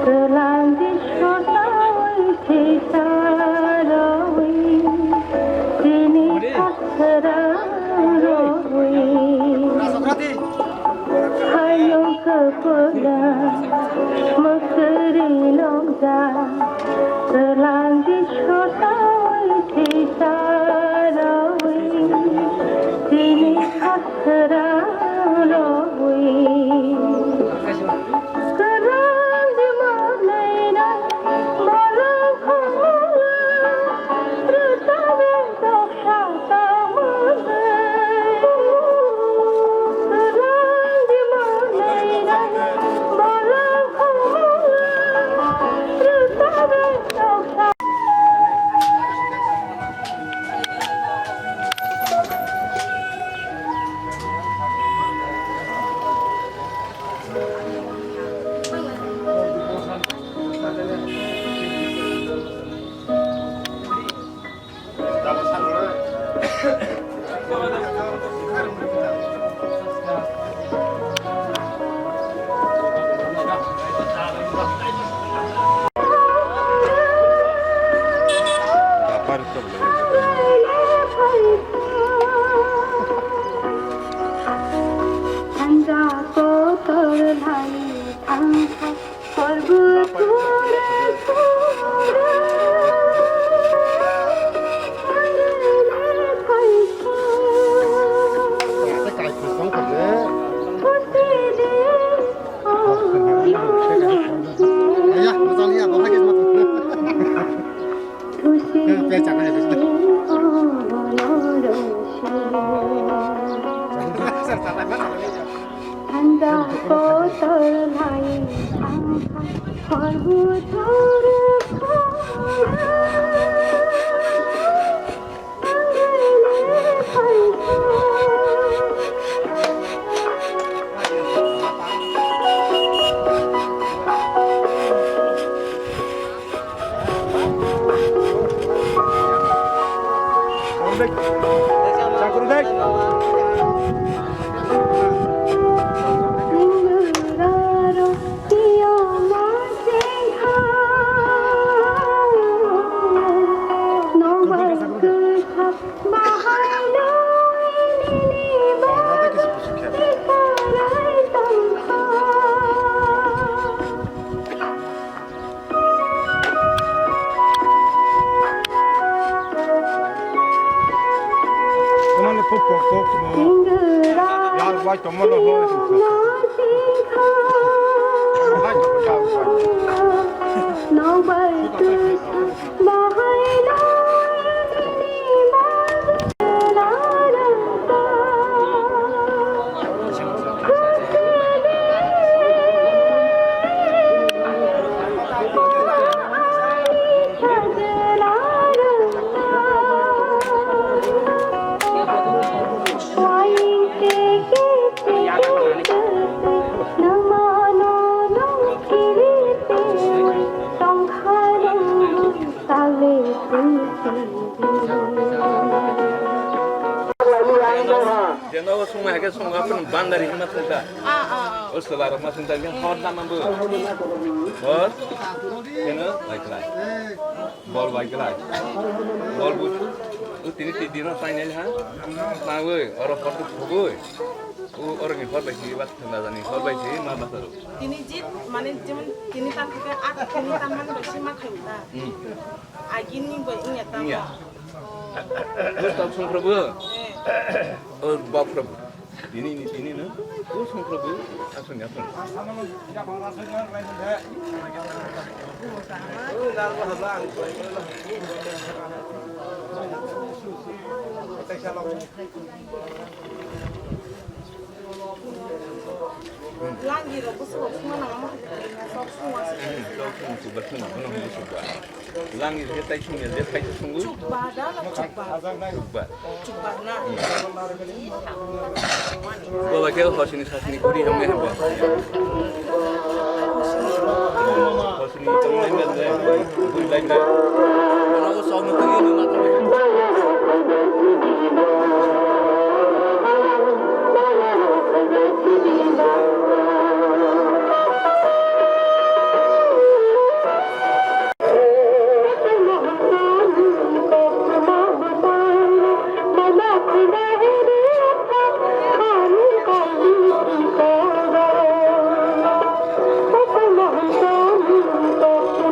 Terlanjur sudah Come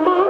on.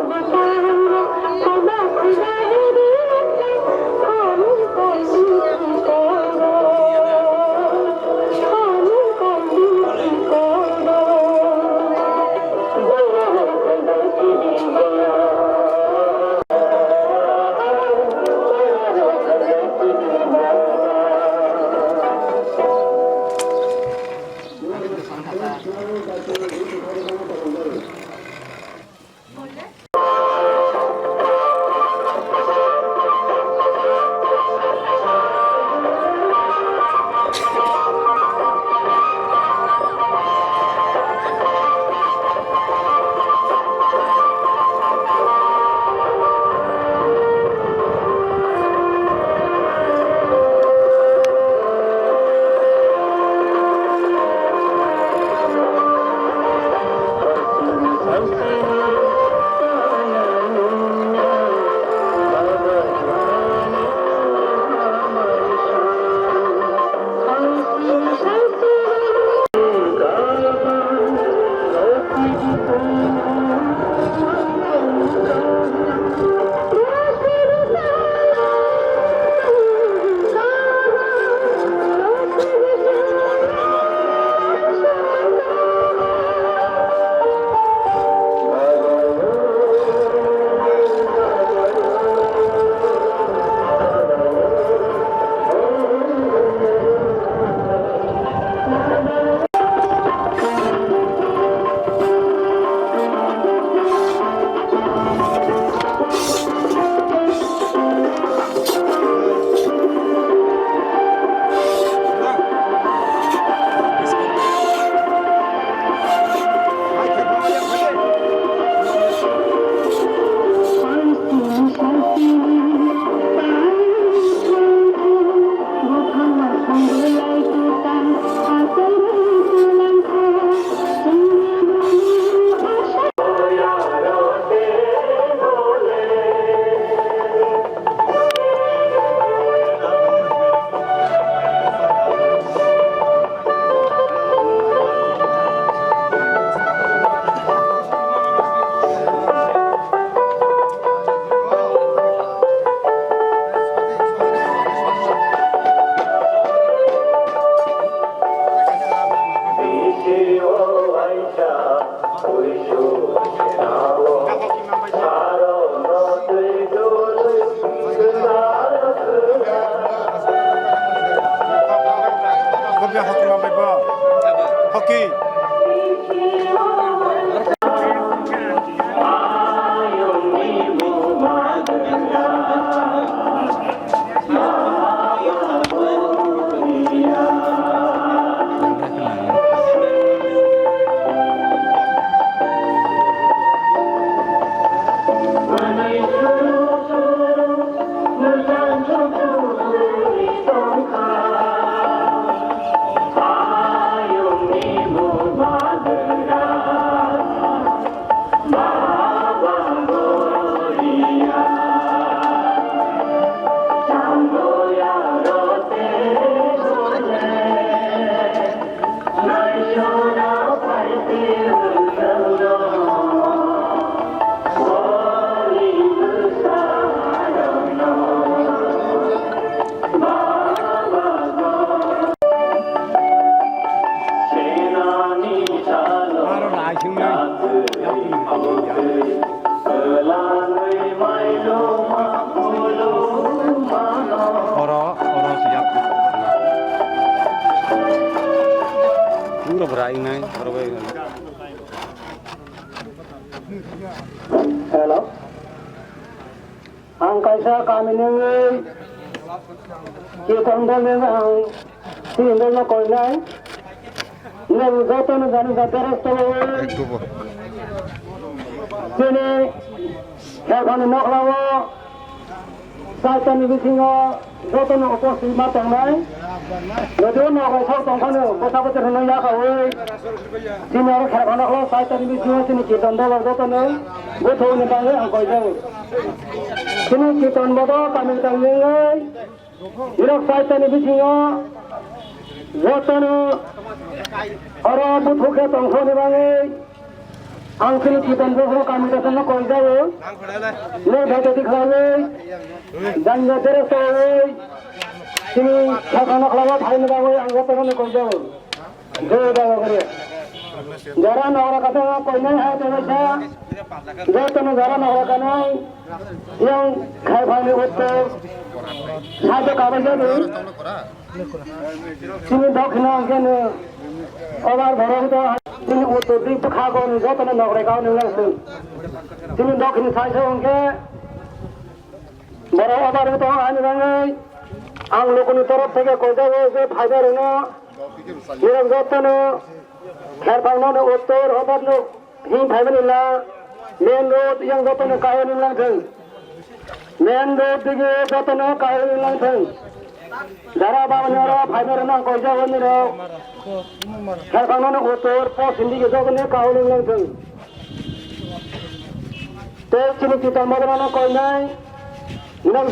Oro siap. Udah berai nih, berai. Hello. Ang kaisa kami nengai. Kita undang nengai. Tinggal nak kau nai. Nih betul nih jangan terus terus. Sini, saya kan nak lawa. Saya tadi bisingo, betul nak operasi mata nai. Jadi nak kau tahu tentang ni, betul betul hendak ya kau. Sini orang saya kan nak lawa. Saya tadi bisingo sini kita undang lawa betul ni. Betul ni bangga angkau jauh. Sini kita undang kami tanggung. Irak saya tadi bisingo. Betul orang betul ke tentang ni bangga. Angkini kita undang kami tanggung kau jauh. Ni betul dikhawai. Dan terus terus. Sini saya kan nak lawa hari ni bangga angkau tanggung kau jauh. Jauh dah Garia. Jaran orang kata kau ni ada macam. Betul jaran orang kata yang khai bani uttor. Saya kabar jadi. Sini dokna kan orang barang tu sini uttor di pekhago ni betul nak mereka ni langsung. Sini dokna saya orang barang orang itu ani bangai. Ang lokon taraf থেকে কয়টা হয়েছে fibre না এরকম যত্ন খের পাওনা উত্তর হবার হিম fibre না মেন রোড yang যত্ন কাহিনী লাংথেন মেন রোড দিকে যত্ন কাহিনী লাংথেন যারা বাবানারা ফাইবার না কয়টা হনি রে খের পাওনা উত্তর পশ্চিম দিকে যত্ন কাহিনী লাংথেন তো চিনি চিতা মদনা কই নাই নং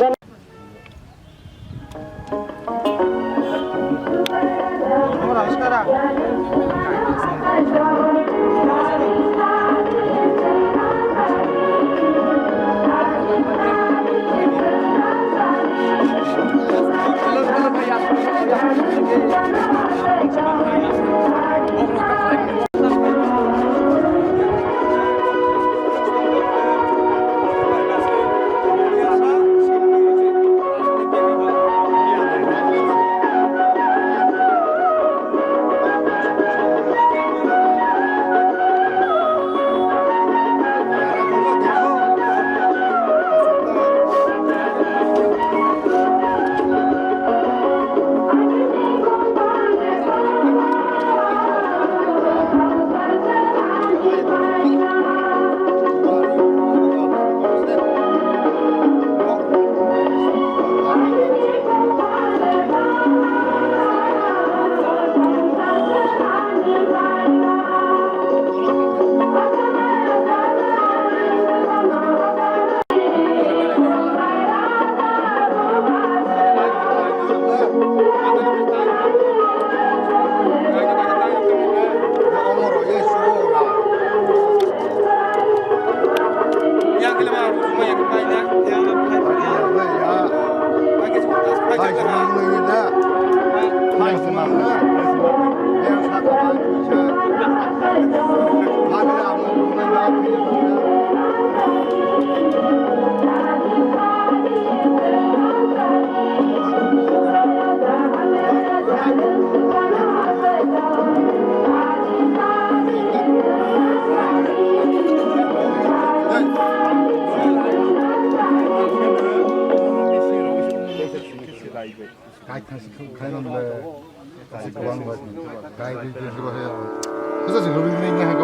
다시 구하는 거 같으면 가이드 주시고 해요. 그래서 지금 우리 하고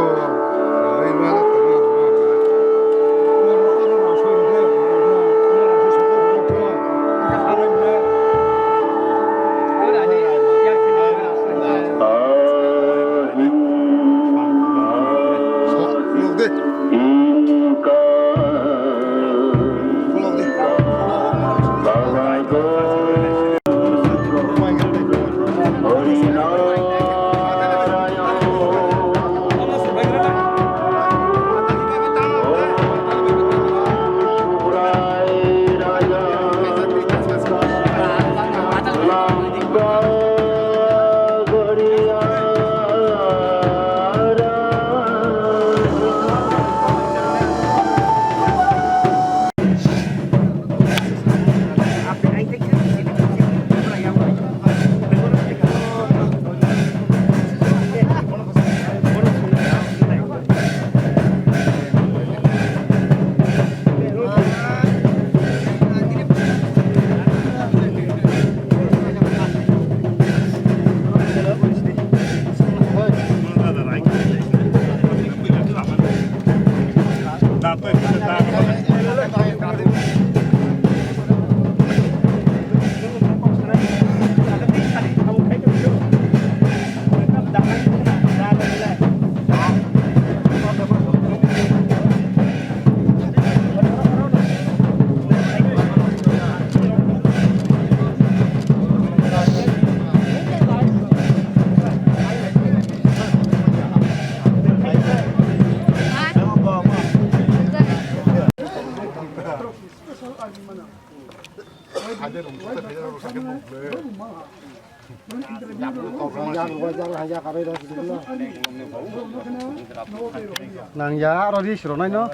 레이브 하나 Ada dong, kita beda harus sakit mobil. Nang ya rodi siro nai no.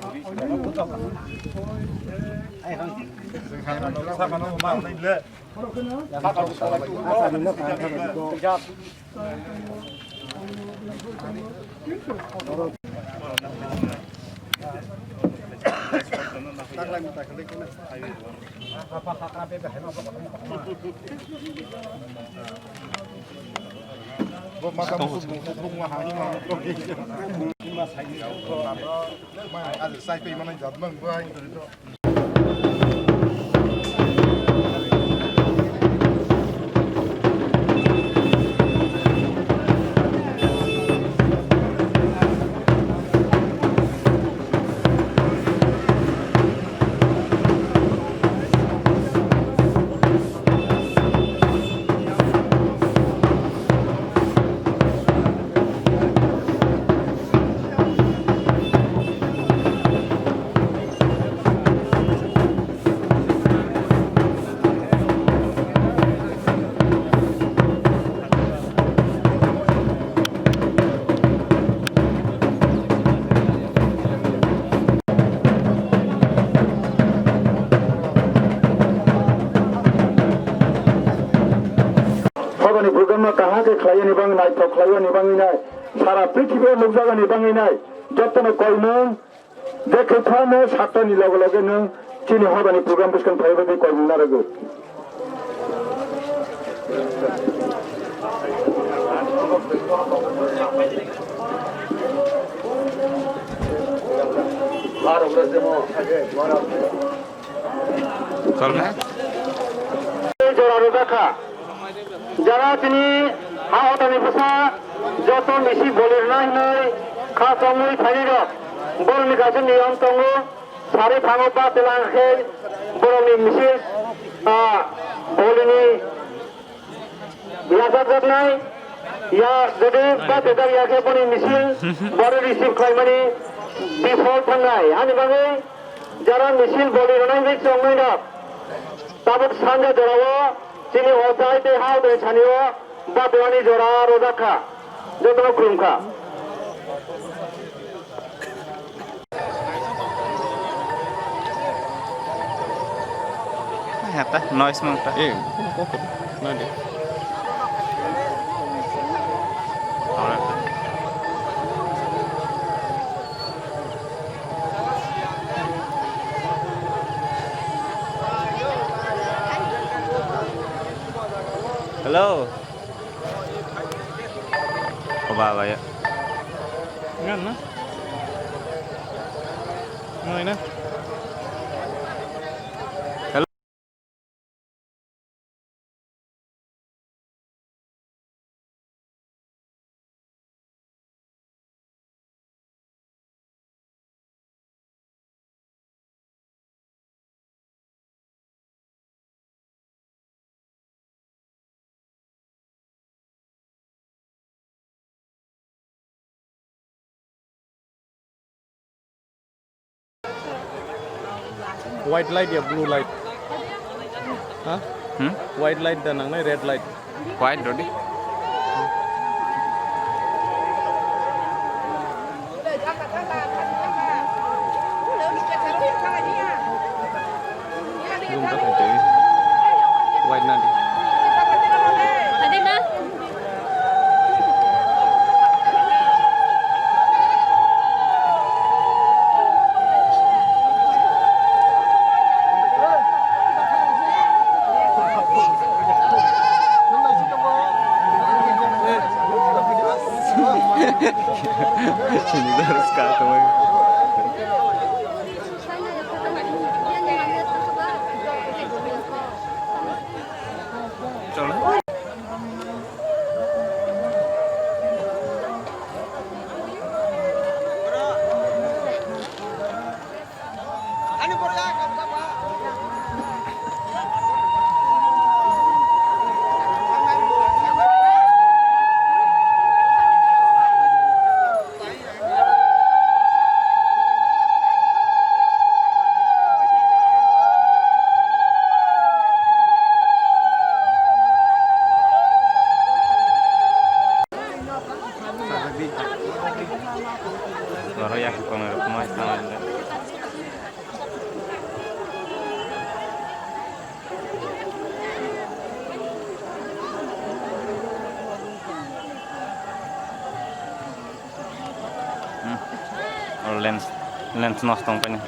Buat masa musuh rumah hari mau pergi. Ada saya pergi mana jatuh bang, buat itu. हगनी प्रोग्राम में कहाँ के खलाय निबांग नाय तो खलाय निबांग नाय सारा पृथ्वी लोग जगह निबांग नाय जतने कोई नंग देखे था न सातों नी लोग लोगे नंग चीनी हगनी प्रोग्राम बिस्कन फाइबर भी कोई ना रगो चल रहा है जोड़ा रोजा যারা তিনি হাওতানি ভাষা যত বেশি বলির নাই নয় খাসমুই ফাইর বলনি কাছে নিয়ম তঙ্গ সারে থাঙপা তেলাংখে বরনি মিছিল বলিনি ইয়াজাত নাই ইয়া যদি বা তেদা ইয়াকে বনি মিছিল বড় রিসিভ খাইমানি বিফল থাঙ্গাই আনি বাগে যারা মিছিল বলির নাই যে চংমাইনা তাবক সানজা জড়াও चीनी होताई ते हाव दे छानियो बादवानी जोड़ा रोजाखा जो तो क्रुमखा Hata noise mangta nadi Hello. Apa ya? Ngan na. Ngay na. Hello. White light ya blue light. Hah? White light dan nang red light. White rodi. Belum tak ada. White nanti. lens nós tong pani.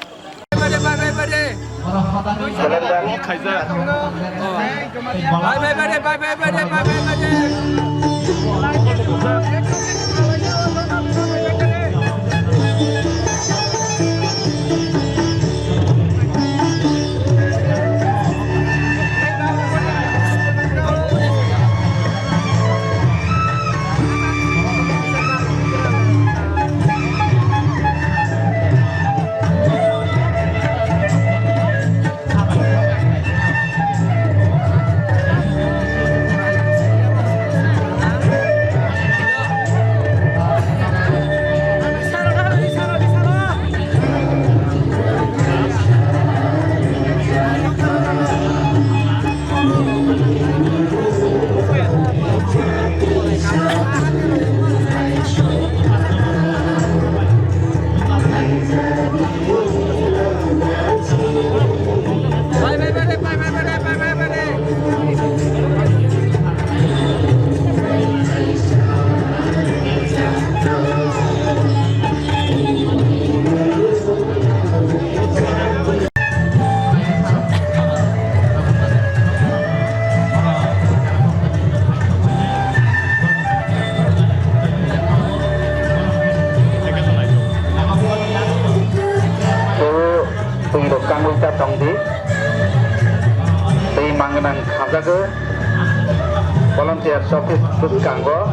Volunteer Service Sus Kanggo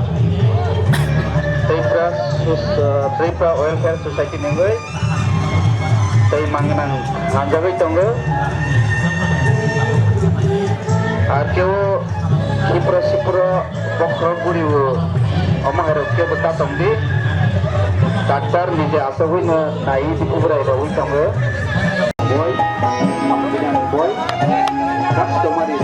Tripra Welfare Society Nengwe Tei Mangenang Hanjawi Tonggo Arkeo Hipro Sipro Bokro Guriu Omang Erokio Betatong di Taktar Nije Asawin Nai di Kubra Edawi Tonggo Boy Boy Customary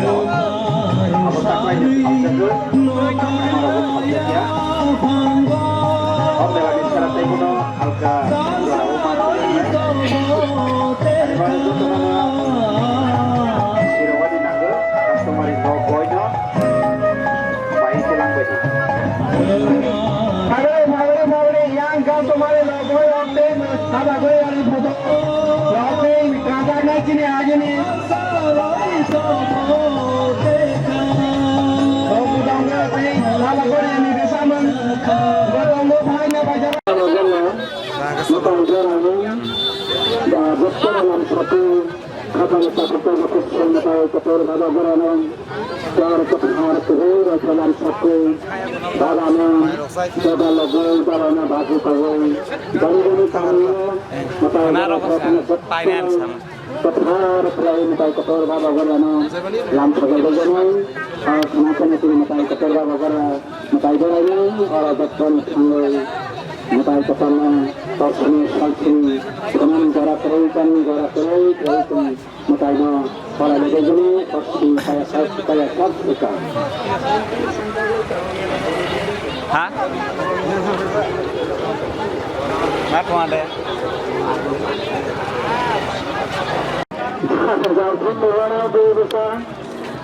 Mwtai kesana torsini salsini dengan jarak keraikan Mwtai no para legajani torsi kaya suka. Hah? Apa ada?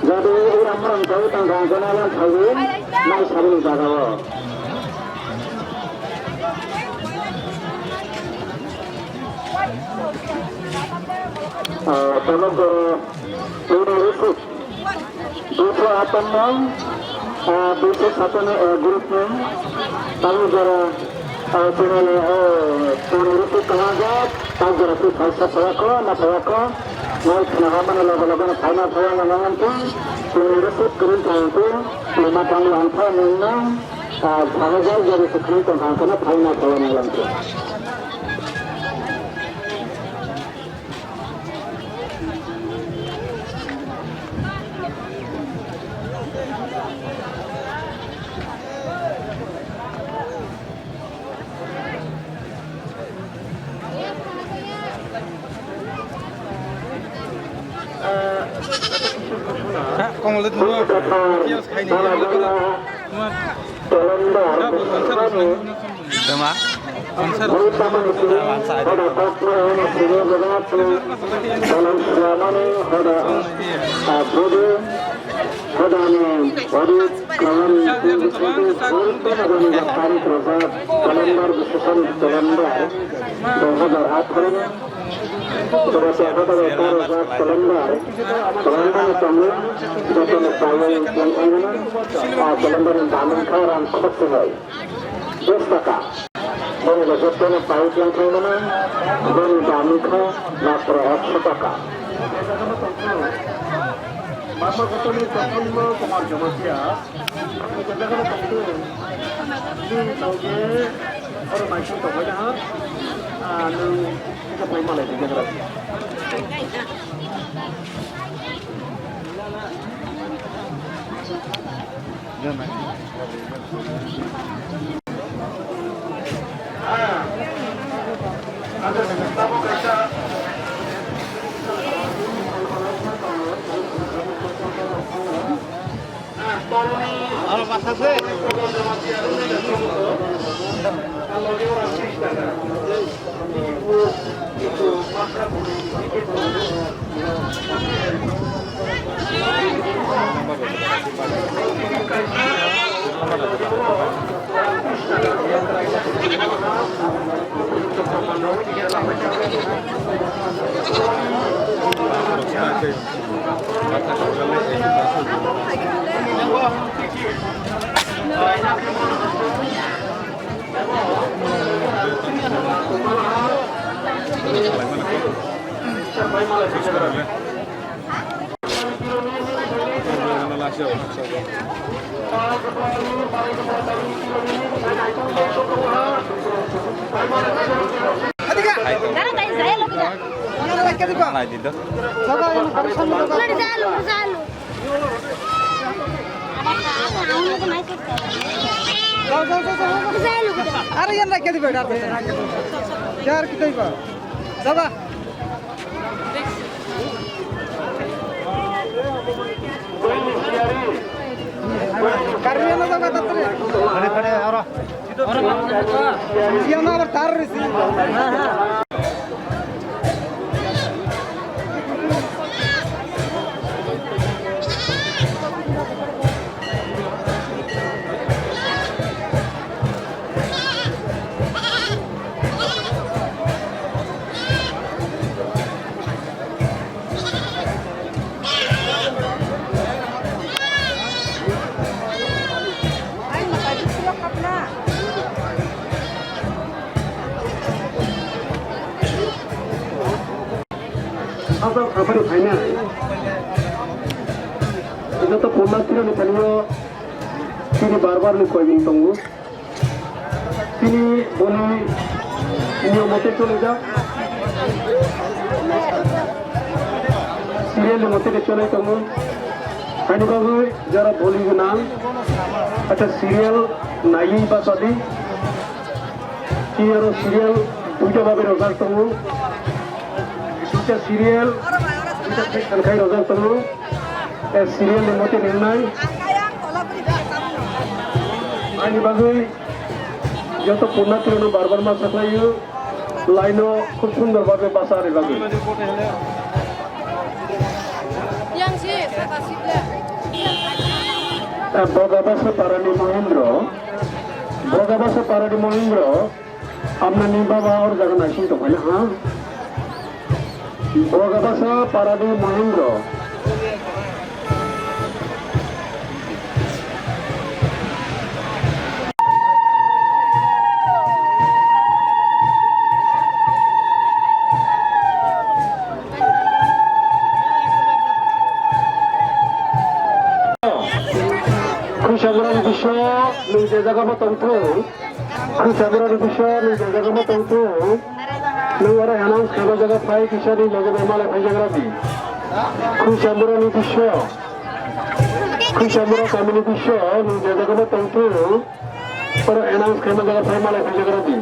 Jadi orang tahu tentang kenalan tahu, mai sabun bagawa. Tolong ke urut dua apa nang dua satu grupnya tahu jara urut kehaja tahu jara tu bahasa payako na payako mau kenahaman lagu-lagu final saya nangan tu urut kerun tu lima tahun angka nina bahasa jadi sekali tentang kana final saya nangan tu. Kong lihat dulu, kios kayak ini, Sama? konser, Sodani, Wadid, Kawan, Tarik Rozak, Kalendar Besusan Kalendar, 2018 Terus ada Rozak Kalendar, Kalendar Tamil, Jodoh Nusawai yang Kalendar, Kalendar yang Tamin Karan Kotsumai, Pustaka, dan Jodoh Nusawai yang Kalendar, dan Tamin Karan Nasrah Pustaka. Masa ketemu ketemu kemar jamasya, kita kan ketemu. Ini tahu je orang macam tu macam apa? Lu kita main malah juga kan. Ada tamu kita. Halo Mas Hasan. Kalau dia orang Kristen, itu masa dito. अरे यार रख के दे बेटा यार कितने का दबा कर रहे ना दबा तत्रे खड़े खड़े और ये ना और तार रही हां हां apa di sana? Itu tuh pulang sini nih tadi sini barbar nih kau ingin tunggu. Sini boleh ini motor tu lega. Serial motor itu lega tunggu. Hani babu jara boleh guna. Ada serial naik pas tadi. Kira serial puja babu rozak tunggu. Kita serial kita tekan kai rozak tunggu. Serial yang motor ini. Hani babu jatuh punah turun barbar mas sekali laino খুব সুন্দর ভাবে বাসা রে বাবু yang sih saya kasih dia Bogabasa Parani Mohindra अपना निभा और जगह नशीं तो पहले हाँ Bogabasa Parani Mohindra Kusaburan bisa menjaga betul-betul. Kusaburan bisa menjaga betul-betul. Negara yang kalau jaga baik bisa dijaga memang lebih jaga lagi. Kusaburan kami bisa menjaga betul-betul. Para yang kalau jaga baik malah lebih jaga lagi.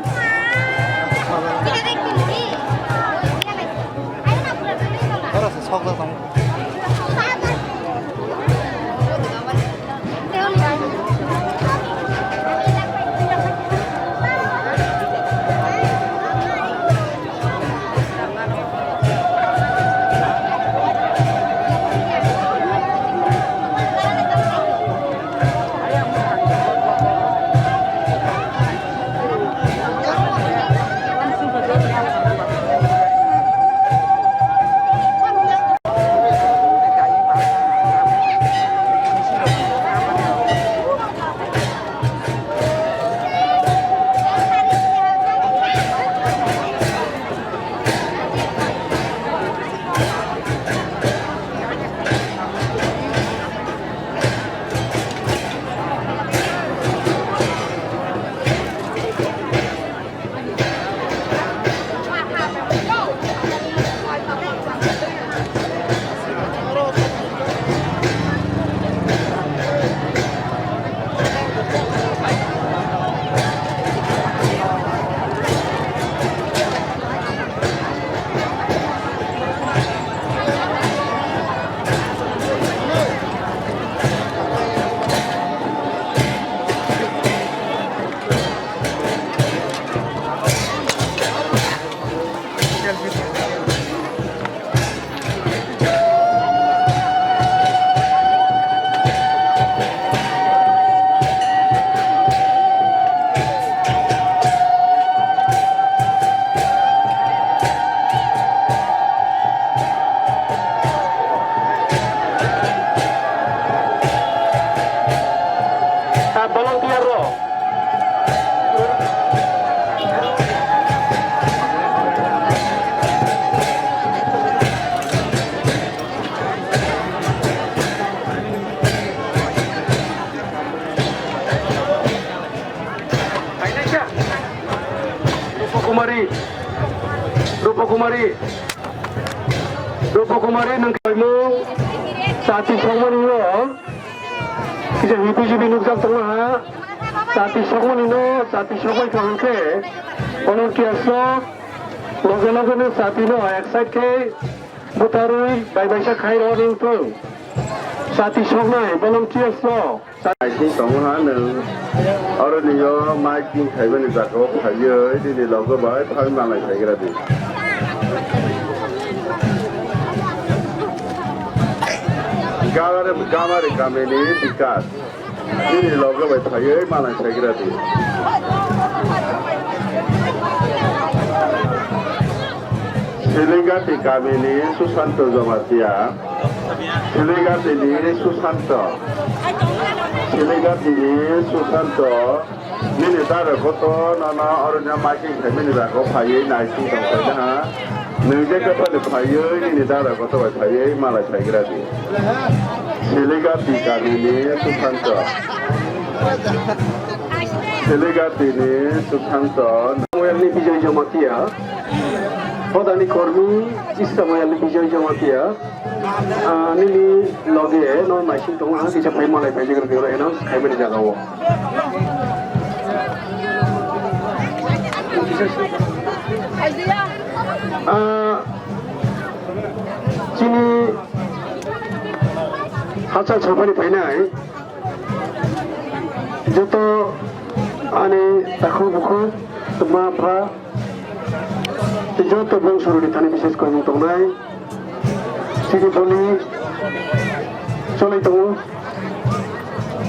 Kumarin nang kamu saat isongman ini kita hidup nukjak tengah saat isongman ini saat isongman kangke orang kiaso logo ni saat ini excited ke butarui baik-baik khai orang itu saat isongman orang kiaso Mai chính tổng hóa nữa, ở đây nhiều mai chính thấy bên này có phải nhiều thìเราก็บอกให้มาอะไรใส่กันดีGamari kameni dikat, iniเราก็ไปถ่ายมาอะไรใส่กันดีSiligati kameni Susanto Zamatia, Siligati ini Susanto. Siligati ini Susanto, ini ada foto nana orangnya makin kami ada kau payah naik sih tak saja, nunggu kepada payah ini ada foto payah malah saya kira di. Siligati kami ini Susanto, Siligati ini Susanto. Yang ini bijak jamatia, pada ni kormi sistem yang bijak jamatia. Nili logi no masih tunggu hang kita payah malai payah kerja orang enak kaya mana jaga wo. Sini hasil sampai payah ni, joto ane takhu buku semua apa, joto bang suruh ditani bisnes kau mutung nai. Sini boleh soleh tu,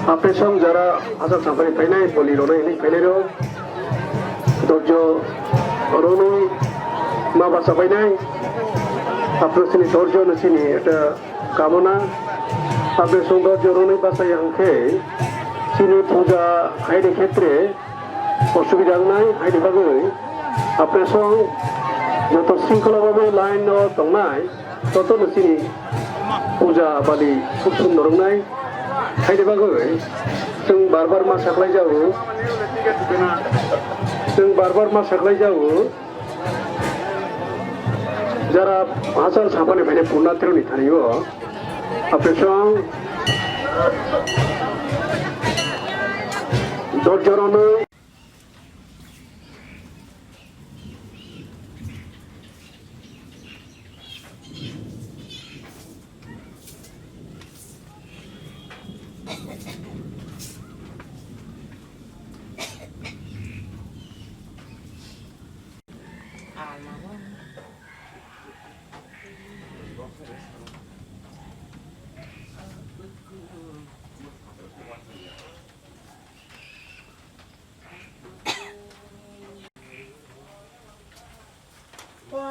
apa song jara asal sampai pernah boleh lona ini pernah lo, dojo orang ni mabah sampai nai, apa sini dojo ni sini ada kamona, apa song dojo orang ni bahasa yang ke, sini puja hai di khetre, osubida nai hai di bagai, apa song joto singkala bagai line no tong nai. Toto di sini puja bali susun dorong nai, hai deh bagai, seng barbar masak lagi jauh, seng barbar masak lagi jauh, jara asal sampai ni banyak punah terus ni thani wo, apa song, dorjoran ni.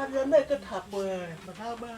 Dân đây cái thạc bờ mà tha ba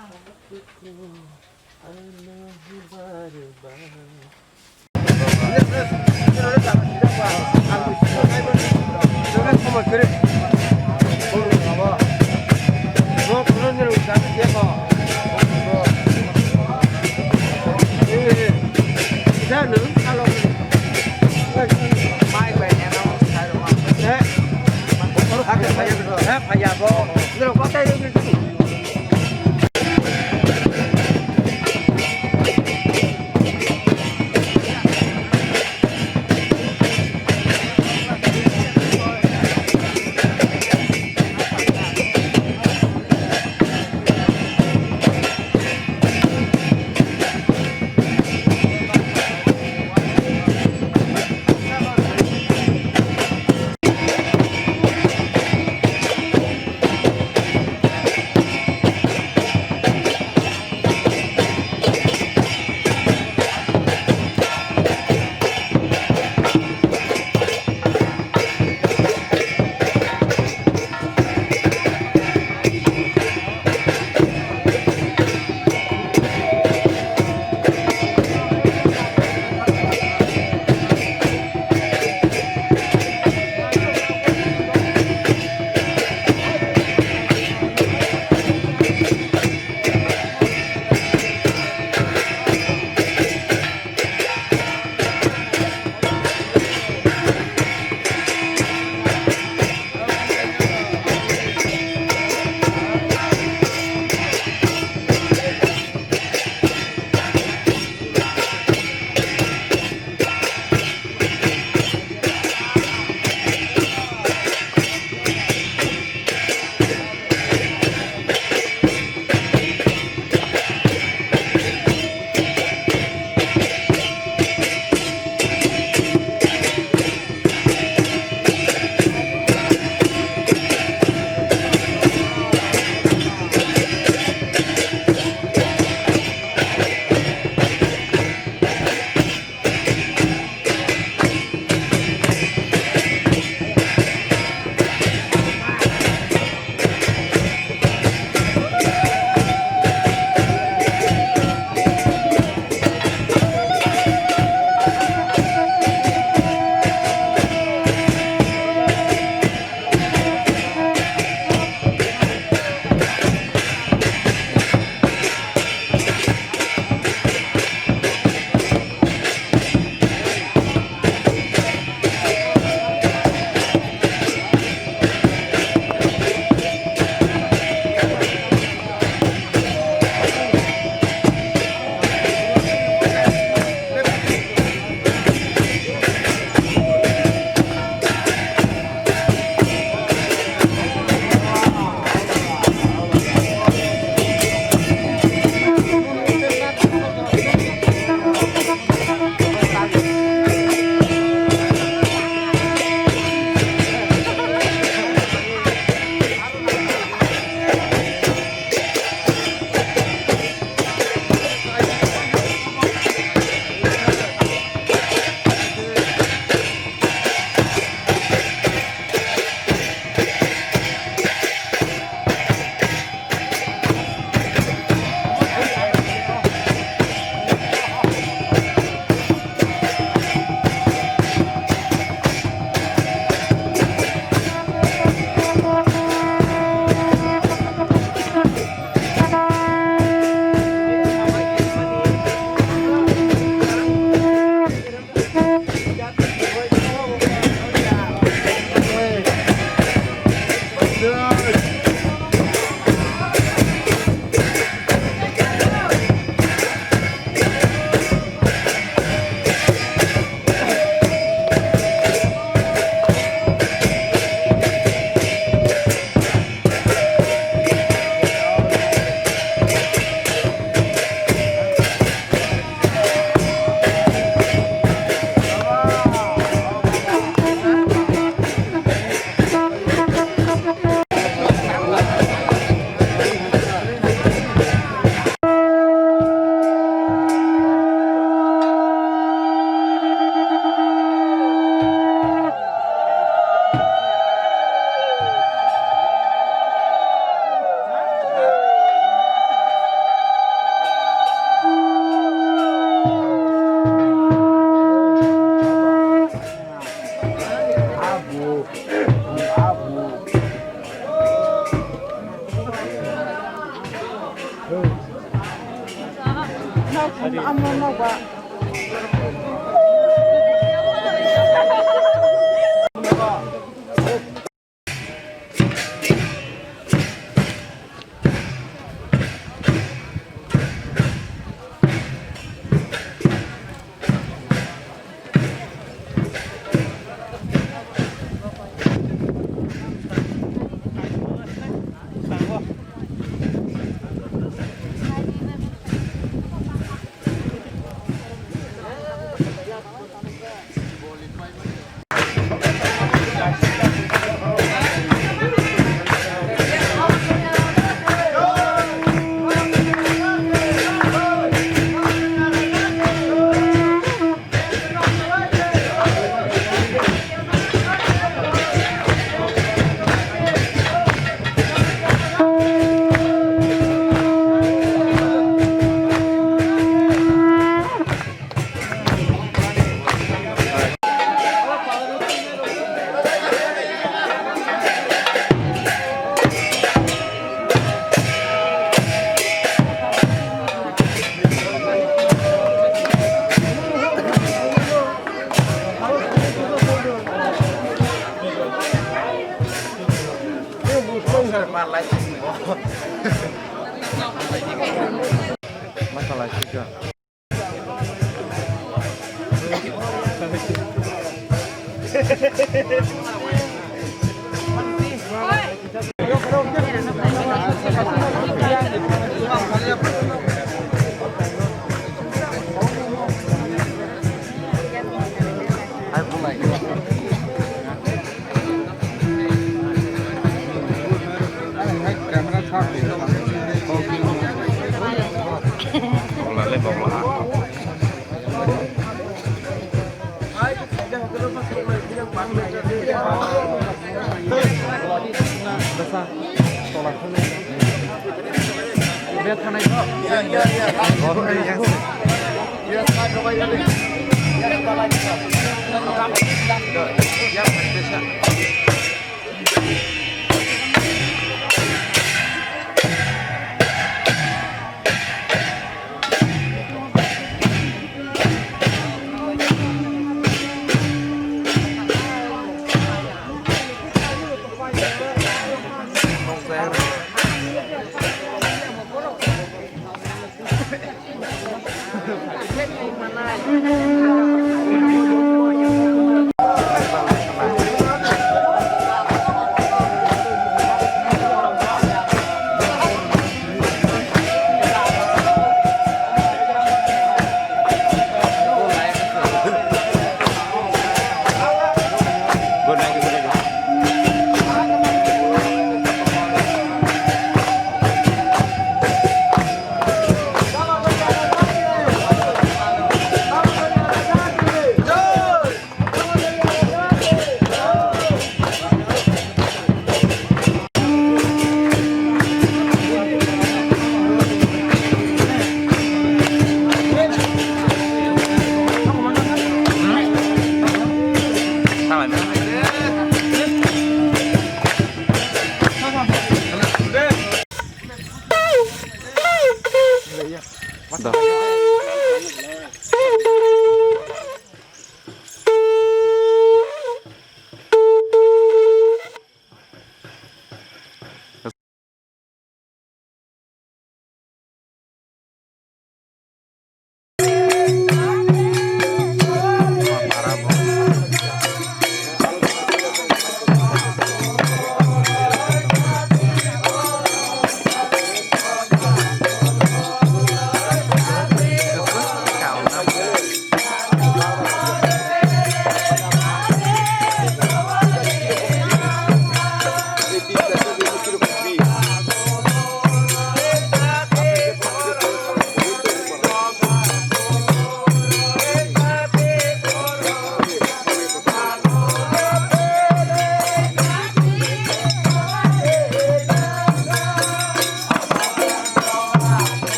Masalah juga.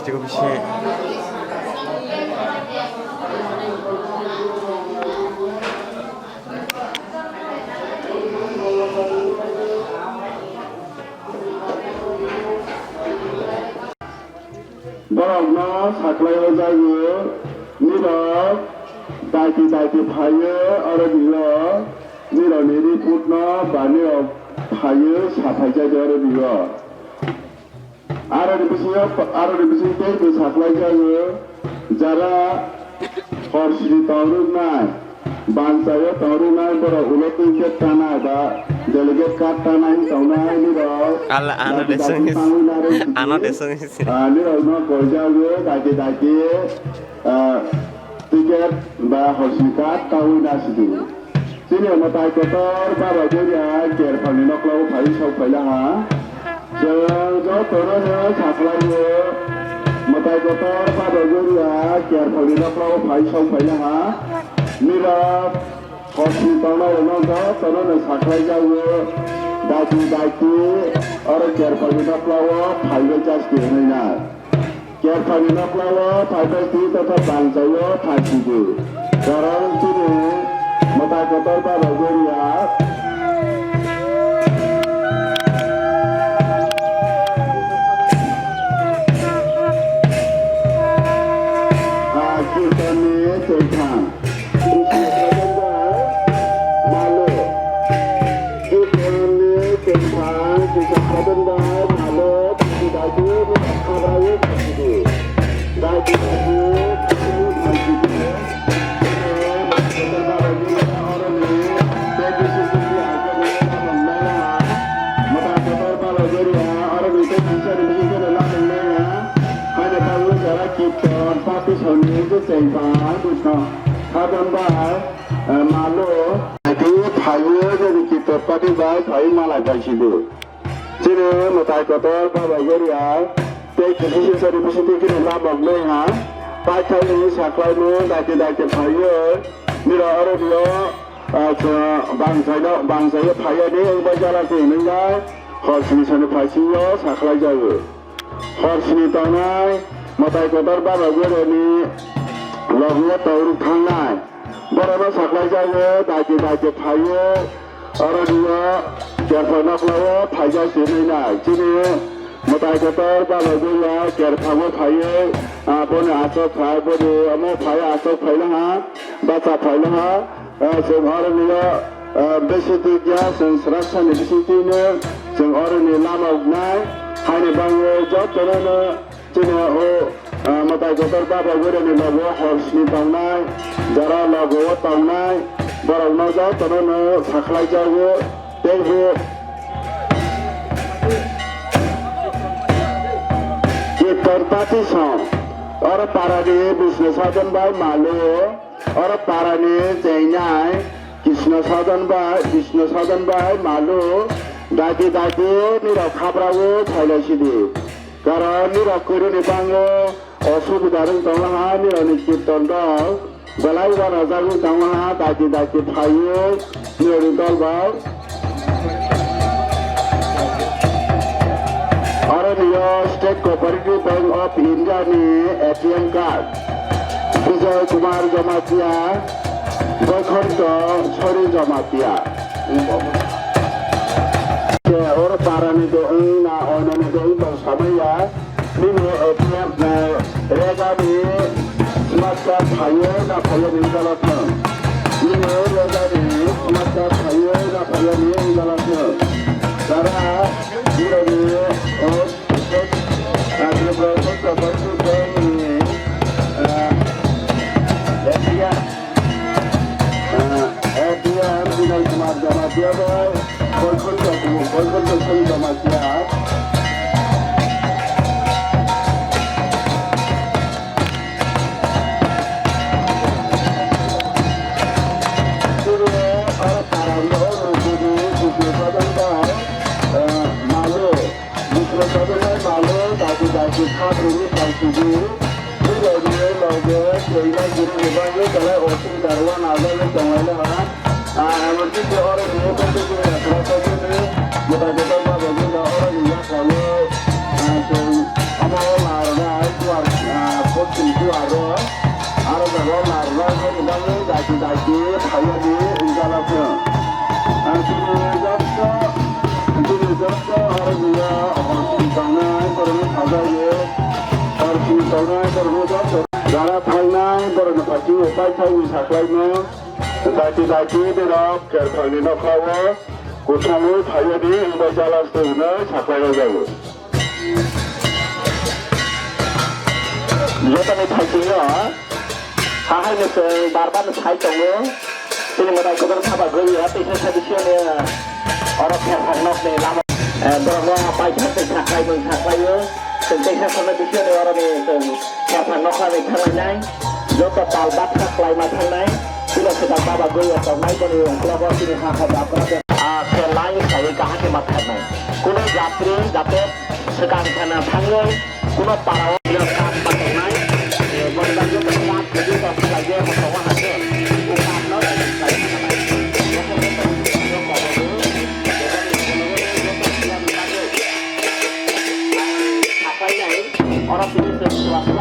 지금 비시. Barangna saklai jago nira daki phaye aro dilo nira niri putna bani phaye saphai jago aro dilo aro dibisi ke saklai jago jara horsri tauru nai bansayo tauru nai bara ulotin ke tana da delegate card tana hi tauna nira Ala ano desong nira no kojago daki tiket ba horsri card tahu nasidu sini matai kotor baba goria ker phani noklau phai sau phaila ha jo toro ne saklai ne matai kotor baba goria ker phani noklau phai sau phaila ha nira horsri tauna no jo toro ne saklai jago daki aro ker phani noklau phai jas ke na ker phani noklau phai ti tata bangsayo phasidu karang sini matai kotor baba goria Sini matai kotor baba goria tek kisi sari bisiti kini labang le ha pakai ni saklai ni daki phaye nira aro dio bangsa phaye ni ang bajala ke ninga horsni sani phasiyo saklai jago horsni tanai matai kotor baba goria ni lagwa tauru thangai borana saklai jago daki phaye aro dio kerpa naklawo phaija sirina chini matai kotor baba goria kerphago phaye bone aso phai bone amo phai aso phaila ha bacha phaila ha se ghar niya besiti kya sansrasa ni besiti ne se ghar ni lama ugnai haine bango jotoro chini o matai kotor baba goria ni lago horsni taunai jara lago taunai barang jotoro no sakhlai jago Parti song, orang parane Krishna Sadhan by Malo, orang parane Jainai, Krishna Sadhan by Malo, daki nira khabrawo thaila sidi, karena nira kuri ni bango, osubidarung tanglah nira ni kirtan dal, balai wana jagu tanglah daki phaye, nira dal bal. State Cooperative Bank of India ni ATM card Vijay Kumar Jamatia Bakhonto Chori Jamatia orang parani doi na onani doi bang samaya ni ATM rega ni masa phaye na phaye ni galatna ni rega ni masa phaye na phaye ni galatna dara ni daiki saya di injalasnya. Ini jasa orang dia orang tangan orang ada ye orang tangan orang jasa. Darah tangan orang pasti upai saya usahakan. Daiki berap kerana nak kawa. Kucamu saya di injalasnya sahaja jauh. Jika ni thainya, hahai ni barban thai congeng, sini mulai kebetulan sahabat Garia Festival ni orang pihak nok ni lama, berapa banyak tercapai mencapai, sentiasa sama di sini orang ni pihak nok ni thangnya, jika talbat tercapai macamnya, bila sedang sahabat Garia ternai ni kelapa sini hahai berapa selain saya kahar ke macamnya, kuno jatri dapat sekarang sana tanggung, kuno para orang yang macamnya. Bagaimana juga jadi kalau lagi masalah ada bukan lo apa yang orang ini sesuatu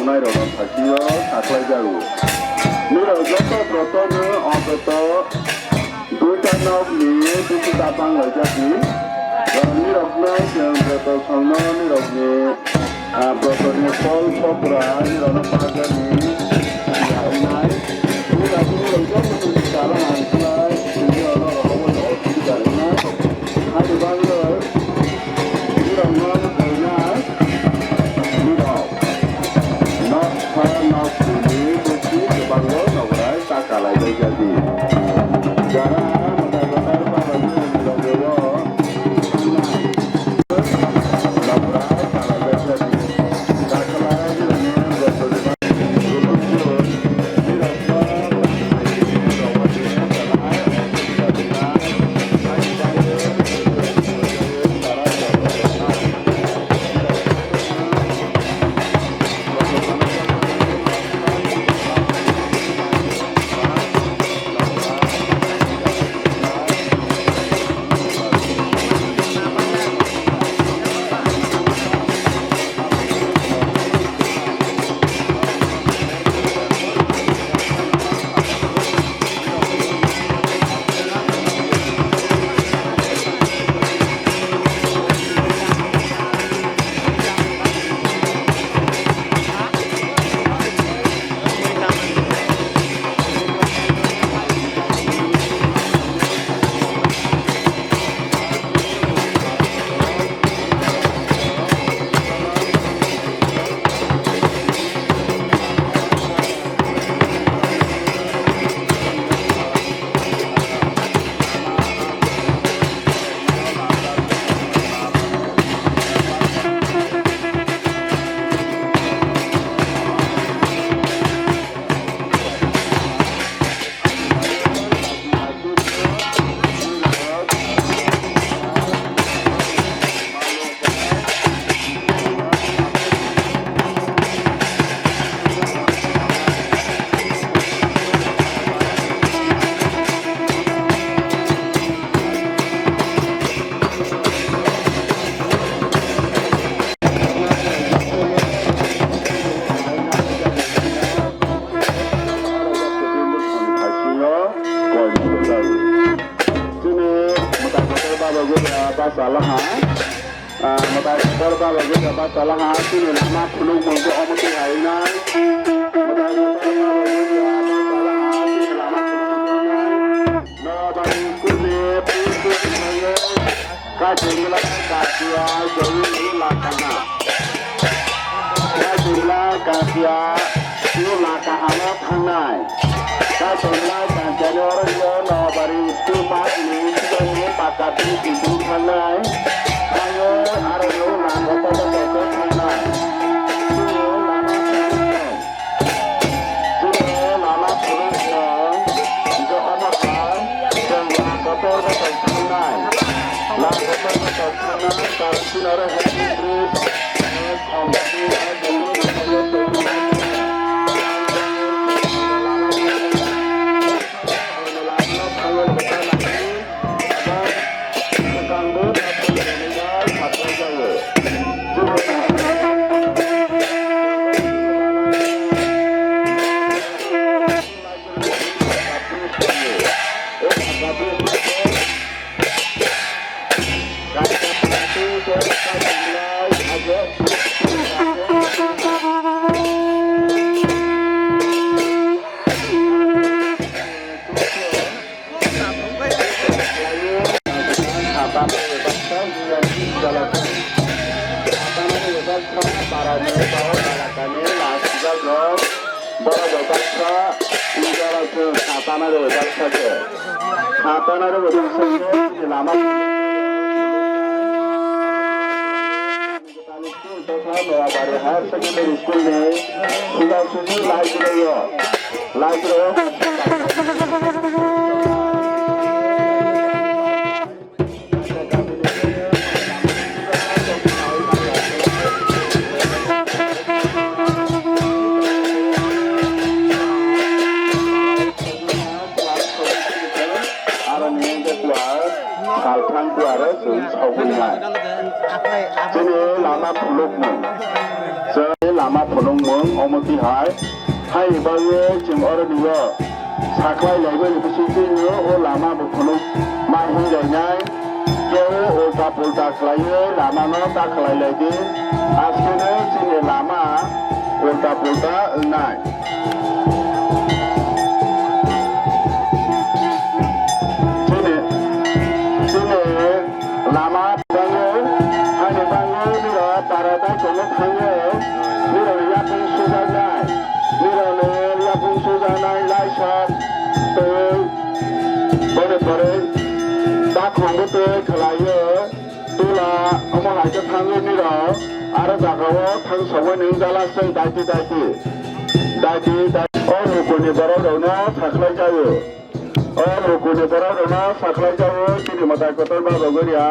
थांनाय रं खाथियाव साख्लाय जागौ निराव जत ब्रतनो अब्रत दुइटानाव नि दुखु दाफां लायजाखि निरवनो जों ब्रत संनो निरवनि ब्रतनि फल फकरा निरावनो बाजारनि लायनाय निरावनि लायजाखि जानो हान्थिनाय निरावनो रावबो असुबिदा जानाय हाजोबानो निरावनो गायनाय निराव नखनि दुखु गोबांल' नगराय ताका लायबाय जादि जाना मोदाय बाबानि निरावनो नगराय तालायबाय जादि ताकालाय निरावनो ब्रतनि Basalaha, Mwtai korba lagi dapat basalaha sini nama penuh mengko omoti haina. Mwtai korba lagi kuni pintu menye kajilah kasia jauh lakana. Kajilah kasia jauh lakana tanai. Kajilah kajian orang jono bari itu mas ini sudah pakai pintu tanai. Ayo ayo langgar pada tanai. Sudah lama terusnya, jika anak dan langgar pada tanai. Langgar pada tanai kalau sudah ada terus, kami higher secondary school में सुबह सुबह library lama pulung mung, ที่หายให้บางเรื่องจึงอรดีว่าสากไล่ไหลไปไปชี้ที่เนื้อโอลามาบุคคลมาหิ้งใหญ่ไงเจ้าโอตาปูตาคลายลามาโนตาคลายเลยดีอาสกุเนจิเนลามาโอตาปูตาไงลามาบังเอิญให้ในบังเอิญนี่เราตาเราได้จนทั้งเอิญนี่เราอยากเป็นสุดาได้นี่เราเนี่ยอยากเป็นสุดาได้ไล่ชอบเตยบริบทตาของเตยขลายเยอะตัวละเอามาหลายจะทั้งเอิญนี่เราอาราจากเราทั้งสองวันหนึ่งจะละเส้นได้ที่โอ้ลูกคนนี้บารเราเนาะสักเลยใจอยู่โอ้ลูกคนนี้บารเราเนาะสักเลยใจอยู่ที่นี่มาได้ก็ต้องมาบอกกันอย่า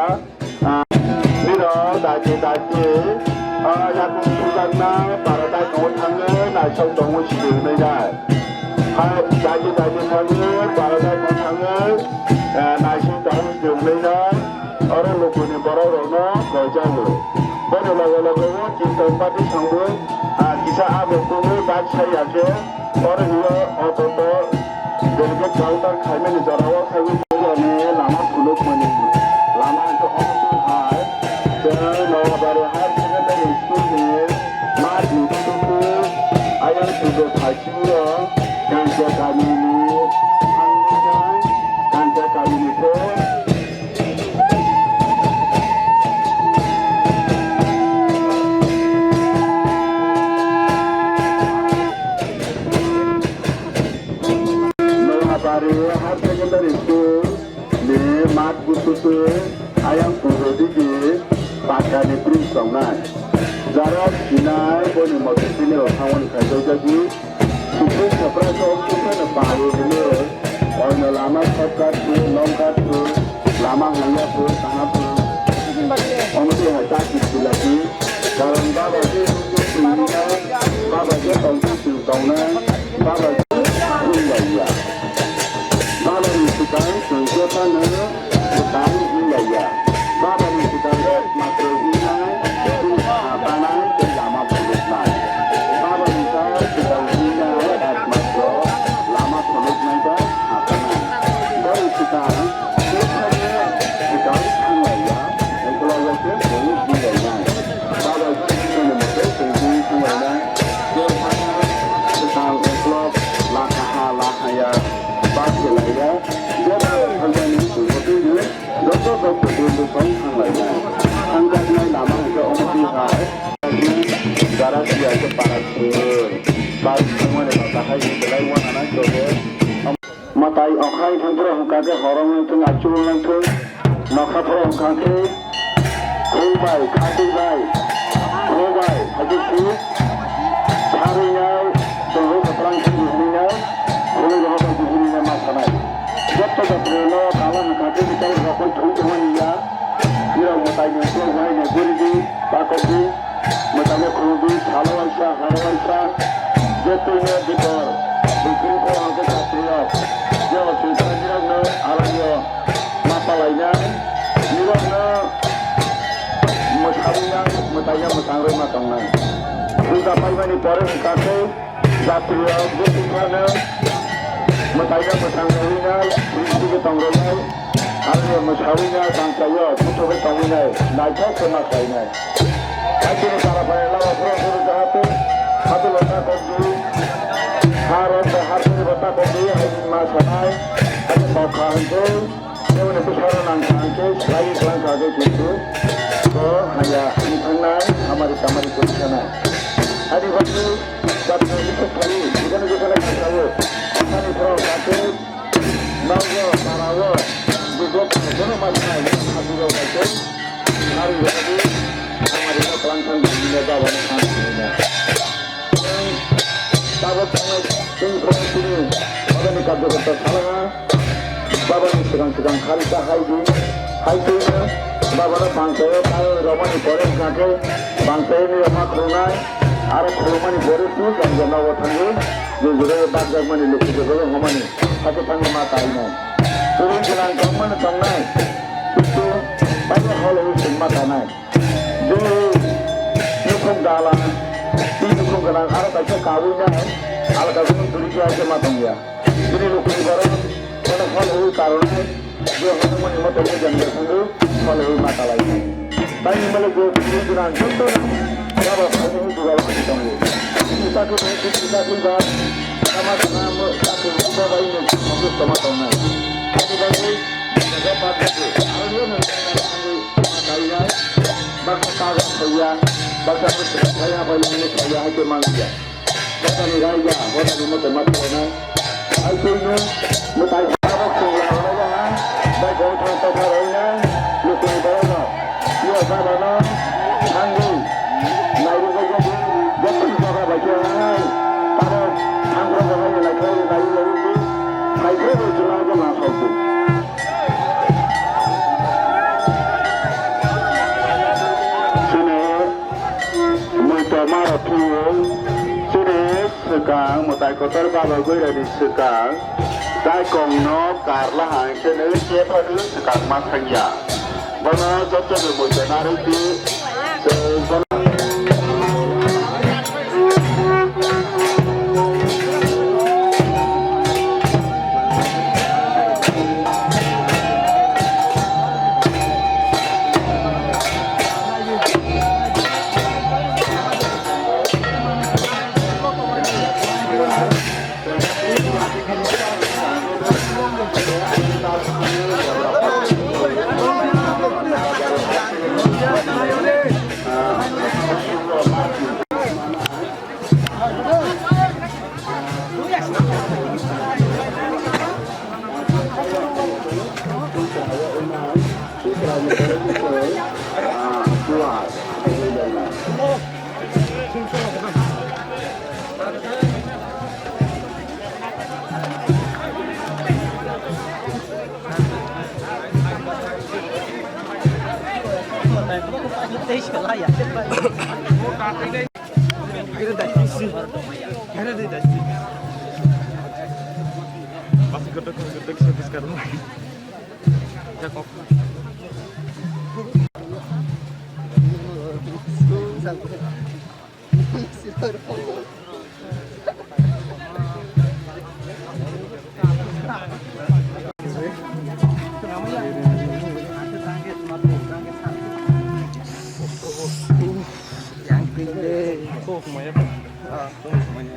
นี่เราได้ที่อยากเป็นสุดาได้ตาเราได้จนทั้งเอิญนายชาวตงวันชิวไม่ได้ให้ได้ที่ทั้งเอิญตาเราได้จนทั้งเอิญนายชาวตงวันชิวไม่ได้โอ้ลูกคนนี้บารเราเนาะก็ใจอยู่บนเราว่าจิตตปฏิสังเวชkisah abu kumi bag saya ke orang dia ototo dari ke kautar kami ni jarawa kami juga ni lama puluk mani lama itu orang tu hai dan lawa baru hai kita dari school ni mat ni tu ayam tu kaji ya dan kami ni dan kami ni pun dari itu di mat butuh ayam purodi di pakai di perisongan jarak sinai boleh masuk sini orang kerja jadi suku seberapa suku baru ini orang lama sekat tu longkat tu lama hanya tu sangat tu orang tu hanya kita lagi kalau bapa dia tu bapa dia tu tahunan bapa dia ya bapa ni sekarang sesuatu ni sekarang ini ya bapa ni sekarang makro ini apa ni lama pulut ni bapa ni sekarang ini makro lama pulut ni apa ni baru sekarang sekarang ini ya yang kalau kita boleh ini ya bapa ni makro ini semua ni dia sekarang kalau lah ya बाकी लगा जब हमें नहीं सुनते हैं दोस्तों को तो कहीं हम लगा हम जब नहीं लामा के उम्मीद है गारा किया के पास बात हमारे बताया ये चलाई वो ना तो है मताई अखाई थंगरो हम काके हरम में तो नाचुल न तो नखथरो हम काके कोई भाई खाती भाई हो भाई हजी की सारे यार तो वो कपड़ां की दुनिया orang yang ada di sini memang sangat. Jatuh ke perlu kalau nak kerja kita berapa tahun cuma ya. Dia Mwtai ni tu orang ni guridi, pakobi, Mwtai kurubi, halawansa. Jatuh ni di bawah. Bukan orang ke Satria. Dia waktu dia ni arahnya mata lainnya. Dia ni Mwtai Mwtai matang ni. Kita paling ni pore kerja Satria bukan Mwtai matangnya, ini kita tanggalnya, hari masyarakat tangkaya, kita bertanggalnya, naiknya sama saya. Hari ini para pelajar perlu berhati, hati letak kopi, harus hati letak kopi, hari masalah, hari makan tu, yang ini besar nangkangke, sekali kelangkangke itu, so hanya ini kenal, amari kerjanya. Hari ini satu itu kali, kita lagi tahu. Kami perlu kata, naga parawa, juga mana macam ni, kami perlu kata, hari ini kami ada pelanggan di negara mana. Tahu kami tinggal sini, ada ni kado kata salah, bapa ni sedang hari ini, bapa ni bangsa, tahu ramai ni korang kata, bangsa ni ramai kerunai, ada kerunai boris tu, kan jana watangi. Jadi bagai mana lekuk juga mana, satu tangga mata ini. Turun jalan kaman tangga, itu banyak hal yang semua tanah. Jadi, ni pun dalam Ini belum kenal ada baca kawinnya, ada kawin turi aja matangnya. Ini lu kudu barang, kalau kalau karena dia orang mau mati jangan sungguh, kalau mata lagi. Tapi malah gue pikiran contoh, kalau ini juga masih tunggu. Kita juga sama-sama satu bawa ini untuk sama-sama. Tapi bagi dapat itu, alur mengenai bangsa tahu saya, bangsa saya apa yang ini saya aja manusia. Bangsa ini raya, bangsa ini mati-matian. Akhirnya Mwtai kalau keluar orang, baik orang terkawinnya, lupa barang, dia barang, angin, naik lagi, dia juga baca orang, para angkut orang yang lagi, naik itu cuma aja masuk. Sini, Mwtai marah tuh. Sekarang Mwtai kotor bawa gue dari sekarangได้กองนกการละหางเช่นนี้เชื่อพอรู้สกัดมาขยะวันนั้นจะเจอหมดแต่นาฬิกาเจอวัน Masih gedek-gedek sampai sekarang. Ya kok. Tuh semuanya Pak. Tuh semuanya.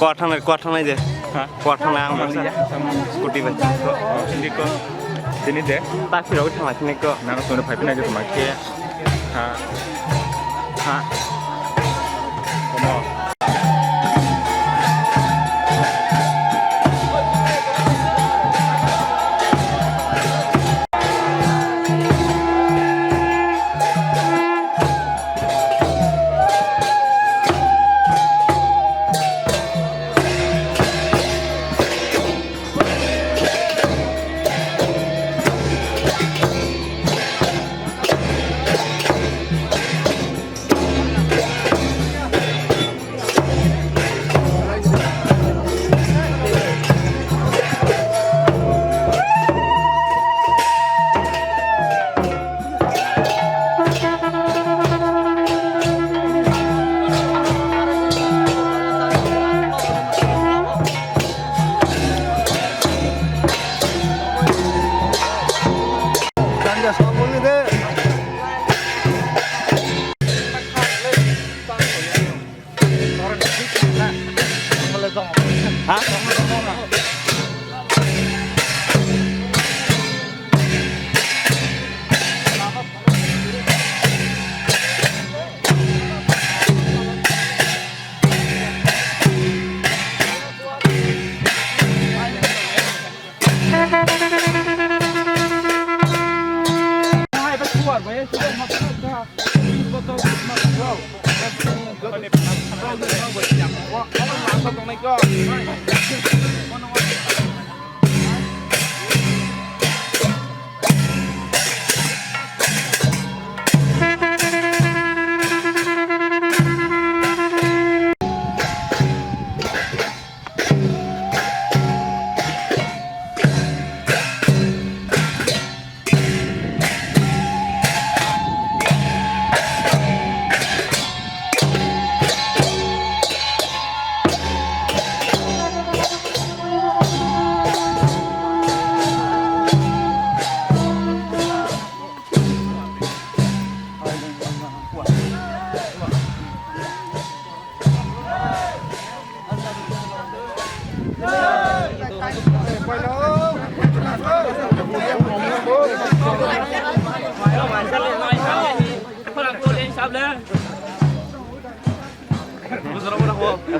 Kuat thang aja. Kuat thang lang masa scooty ba. Hindi ko. Sini deh. Tapi raw thang sini ko. Nang sudah pipe na gitu make. Ha. Ha. Como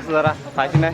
Saudara, pagi nih.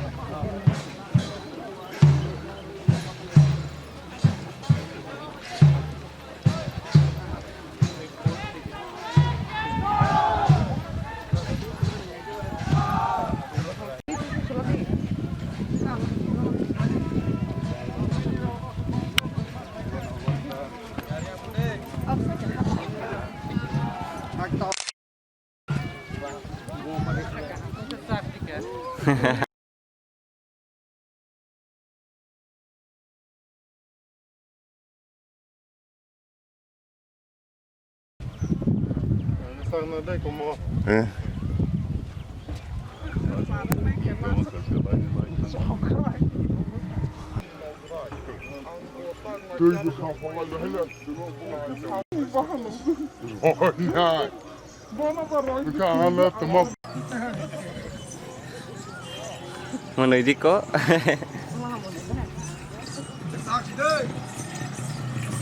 Mana di kok?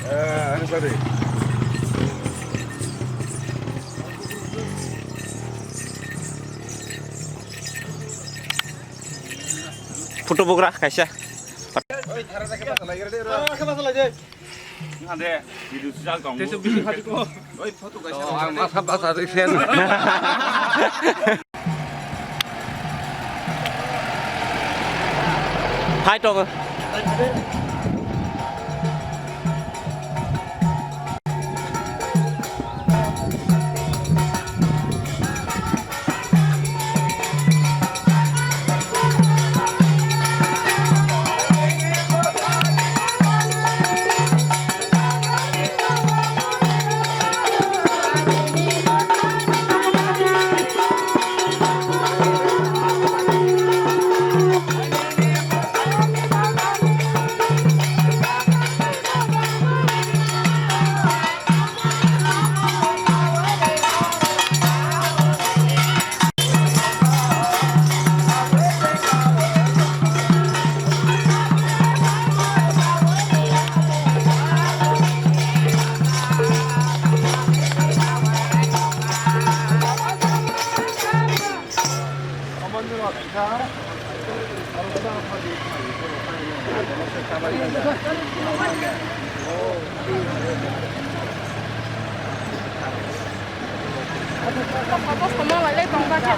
Ini tadi. Foto buka kasih. Hai dong. Comment on va les combattre?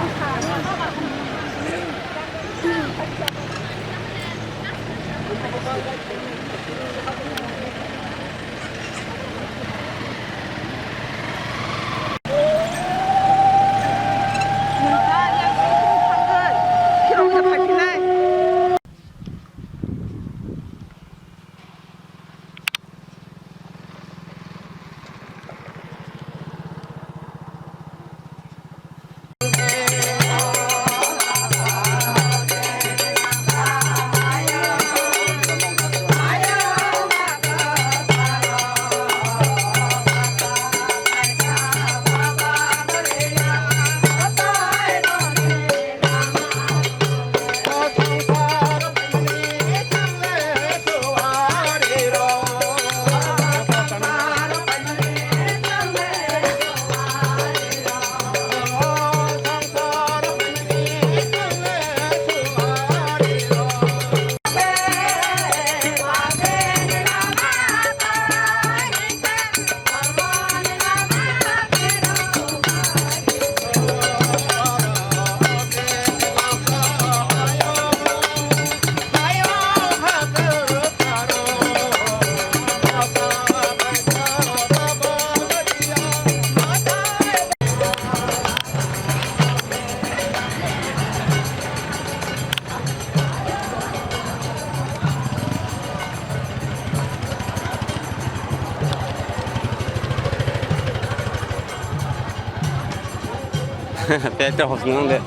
Peta hosnang de.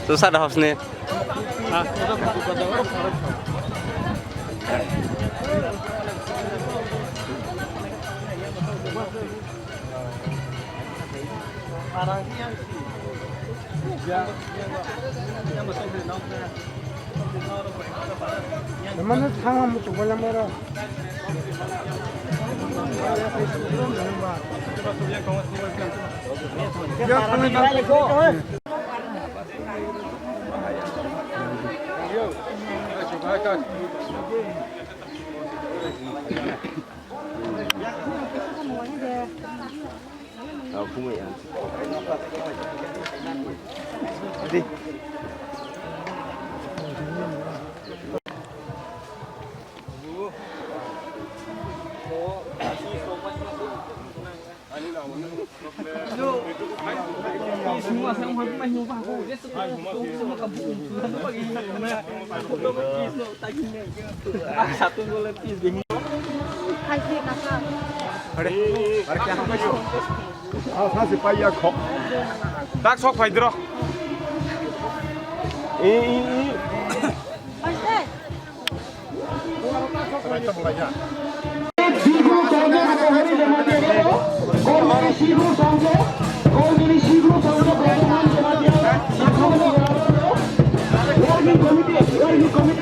Susah dah hosne. Ah, udah buka dah. Mana tangan muncul bola merah. Semua saya mau main nyumpah aku. Dia semua kampung. Satu gol lebih dingin. 사실 빠이야 거. 딱속 파이 들어. 이. Komite